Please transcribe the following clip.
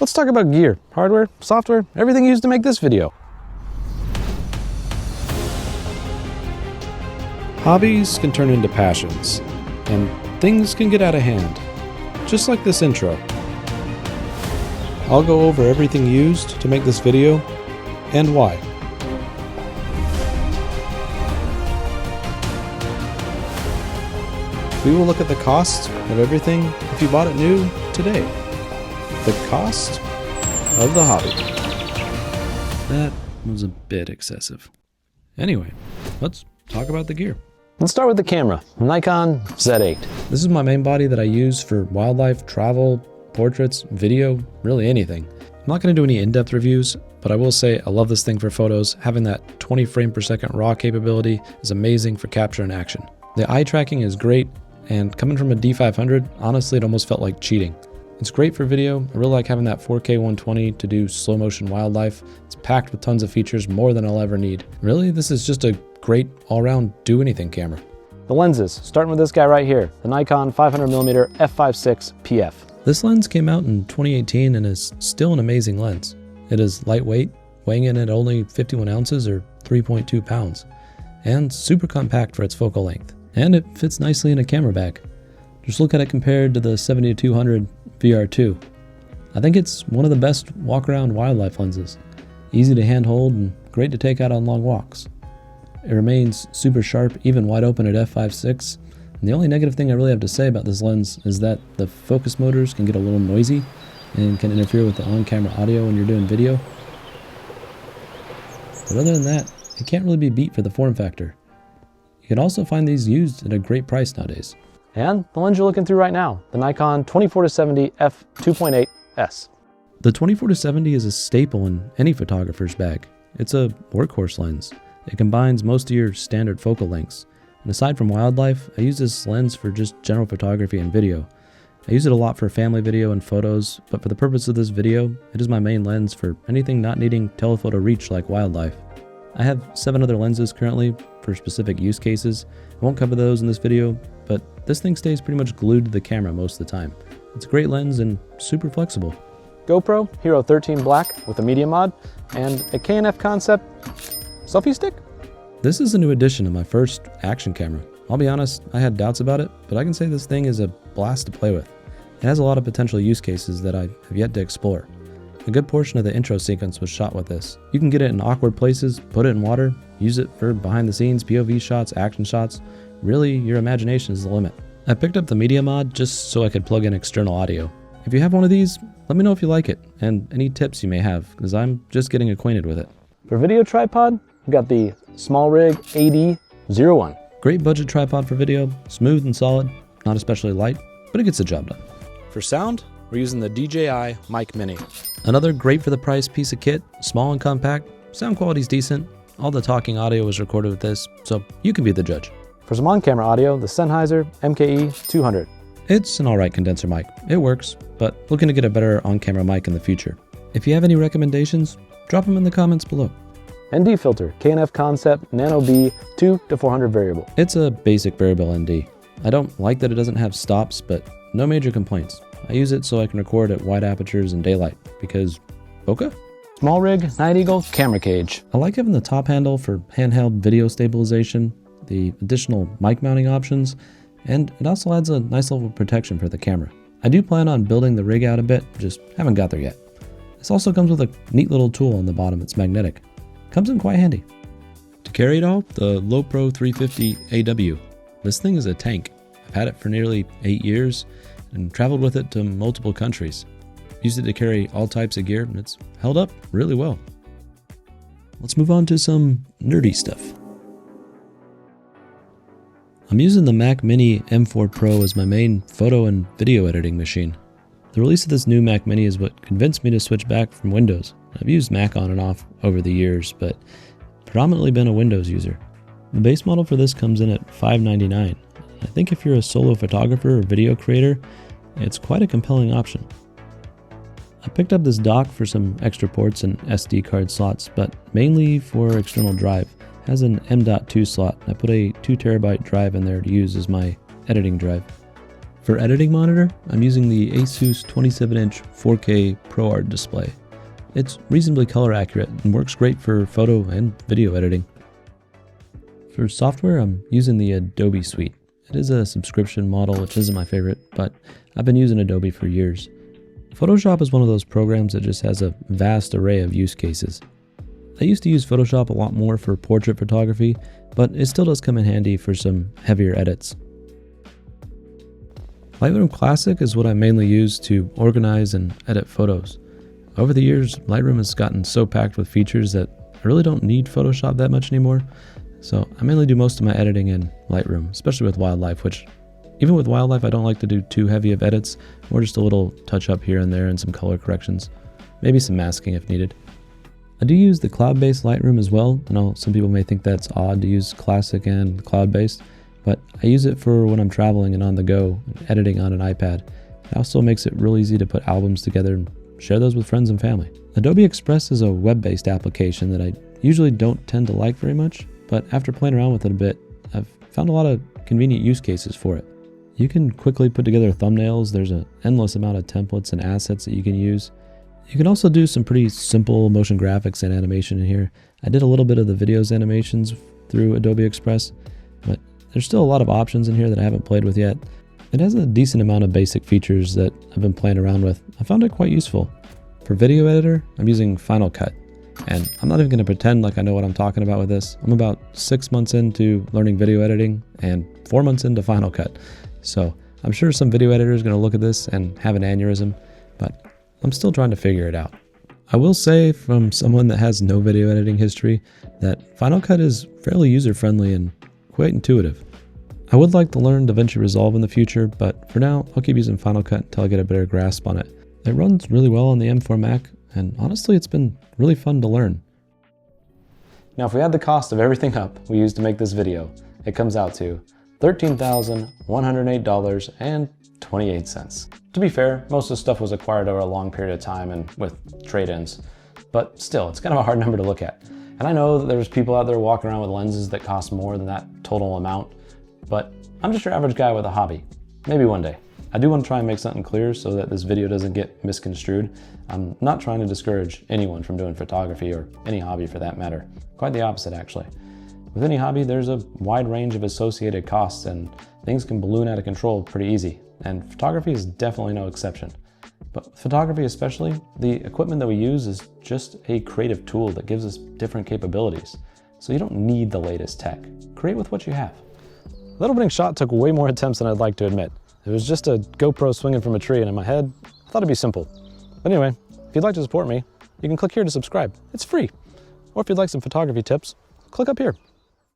let's talk about gear, hardware, software, everything used to make this video. Hobbies can turn into passions, and things can get out of hand, just like this intro. I'll go over everything used to make this video and why. We will look at the cost of everything if you bought it new today. The cost of the hobby. That was a bit excessive. Anyway, let's talk about the gear. Let's start with the camera, Nikon Z8. This is my main body that I use for wildlife, travel, portraits, video, really anything. I'm not going to do any in-depth reviews, but I will say I love this thing for photos. Having that 20 frame per second RAW capability is amazing for capture and action. The eye tracking is great, and coming from a D500, honestly it almost felt like cheating. It's great for video. I really like having that 4K 120 to do slow motion wildlife. It's packed with tons of features, more than I'll ever need. Really, this is just a great all-around do-anything camera. The lenses, starting with this guy right here, the Nikon 500mm f/5.6 PF. This lens came out in 2018 and is still an amazing lens. It is lightweight, weighing in at only 51 ounces or 3.2 pounds, and super compact for its focal length. And it fits nicely in a camera bag. Just look at it compared to the 70-200 VR2. I think it's one of the best walk-around wildlife lenses. Easy to handhold and great to take out on long walks. It remains super sharp, even wide open at f/5.6. And the only negative thing I really have to say about this lens is that the focus motors can get a little noisy and can interfere with the on-camera audio when you're doing video. But other than that, it can't really be beat for the form factor. You can also find these used at a great price nowadays. And the lens you're looking through right now, the Nikon 24-70 f2.8s. The 24-70 is a staple in any photographer's bag. It's a workhorse lens. It combines most of your standard focal lengths. And aside from wildlife, I use this lens for just general photography and video. I use it a lot for family video and photos, but for the purpose of this video, it is my main lens for anything not needing telephoto reach like wildlife. I have 7 other lenses currently for specific use cases. I won't cover those in this video, but this thing stays pretty much glued to the camera most of the time. It's a great lens and super flexible. GoPro Hero 13 Black with a media mod, and a K&F Concept selfie stick? This is a new addition to my first action camera. I'll be honest, I had doubts about it, but I can say this thing is a blast to play with. It has a lot of potential use cases that I have yet to explore. A good portion of the intro sequence was shot with this. You can get it in awkward places, put it in water, use it for behind the scenes, POV shots, action shots. Really, your imagination is the limit. I picked up the media mod just so I could plug in external audio. If you have one of these, let me know if you like it, and any tips you may have, because I'm just getting acquainted with it. For video tripod, we've got the SmallRig AD01. Great budget tripod for video, smooth and solid, not especially light, but it gets the job done. For sound, we're using the DJI Mic Mini. Another great for the price piece of kit, small and compact, sound quality's decent, all the talking audio was recorded with this, so you can be the judge. For some on-camera audio, the Sennheiser MKE 200. It's an alright condenser mic, it works, but looking to get a better on-camera mic in the future. If you have any recommendations, drop them in the comments below. ND filter, K&F Concept Nano B 2 to 400 variable. It's a basic variable ND. I don't like that it doesn't have stops, but no major complaints. I use it so I can record at wide apertures and daylight, because bokeh? SmallRig Night Eagle camera cage. I like having the top handle for handheld video stabilization, the additional mic mounting options, and it also adds a nice level of protection for the camera. I do plan on building the rig out a bit, just haven't got there yet. This also comes with a neat little tool on the bottom that's magnetic. Comes in quite handy. To carry it all, the Lowprow 350 AW. This thing is a tank. I've had it for nearly 8 years and traveled with it to multiple countries. Used it to carry all types of gear and it's held up really well. Let's move on to some nerdy stuff. I'm using the Mac Mini M4 Pro as my main photo and video editing machine. The release of this new Mac Mini is what convinced me to switch back from Windows. I've used Mac on and off over the years, but predominantly been a Windows user. The base model for this comes in at $599. I think if you're a solo photographer or video creator, it's quite a compelling option. I picked up this dock for some extra ports and SD card slots, but mainly for external drive. It has an M.2 slot. I put a 2 TB drive in there to use as my editing drive. For editing monitor, I'm using the Asus 27-inch 4K ProArt display. It's reasonably color accurate and works great for photo and video editing. For software, I'm using the Adobe suite. It is a subscription model, which isn't my favorite, but I've been using Adobe for years. Photoshop is one of those programs that just has a vast array of use cases. I used to use Photoshop a lot more for portrait photography, but it still does come in handy for some heavier edits. Lightroom Classic is what I mainly use to organize and edit photos. Over the years, Lightroom has gotten so packed with features that I really don't need Photoshop that much anymore, so I mainly do most of my editing in Lightroom, especially with wildlife, which even with wildlife I don't like to do too heavy of edits, more just a little touch up here and there and some color corrections, maybe some masking if needed. I do use the cloud-based Lightroom as well. I know some people may think that's odd to use classic and cloud-based, but I use it for when I'm traveling and on the go, editing on an iPad. It also makes it real easy to put albums together and share those with friends and family. Adobe Express is a web-based application that I usually don't tend to like very much, but after playing around with it a bit, I've found a lot of convenient use cases for it. You can quickly put together thumbnails. There's an endless amount of templates and assets that you can use. You can also do some pretty simple motion graphics and animation in here. I did a little bit of the videos animations through Adobe Express, but there's still a lot of options in here that I haven't played with yet. It has a decent amount of basic features that I've been playing around with. I found it quite useful. For video editor, I'm using Final Cut. And I'm not even going to pretend like I know what I'm talking about with this. I'm about 6 months into learning video editing and 4 months into Final Cut. So I'm sure some video editor is going to look at this and have an aneurysm, but I'm still trying to figure it out. I will say from someone that has no video editing history that Final Cut is fairly user-friendly and quite intuitive. I would like to learn DaVinci Resolve in the future, but for now I'll keep using Final Cut until I get a better grasp on it. It runs really well on the M4 Mac, and honestly it's been really fun to learn. Now if we add the cost of everything up we used to make this video, it comes out to $13,108.28. To be fair, most of the stuff was acquired over a long period of time and with trade-ins, but still, it's kind of a hard number to look at. And I know that there's people out there walking around with lenses that cost more than that total amount, but I'm just your average guy with a hobby. Maybe one day. I do want to try and make something clear so that this video doesn't get misconstrued. I'm not trying to discourage anyone from doing photography or any hobby for that matter. Quite the opposite, actually. With any hobby, there's a wide range of associated costs and things can balloon out of control pretty easy, and photography is definitely no exception. But with photography especially, the equipment that we use is just a creative tool that gives us different capabilities. So you don't need the latest tech. Create with what you have. That opening shot took way more attempts than I'd like to admit. It was just a GoPro swinging from a tree, and in my head, I thought it'd be simple. But anyway, if you'd like to support me, you can click here to subscribe. It's free. Or if you'd like some photography tips, click up here.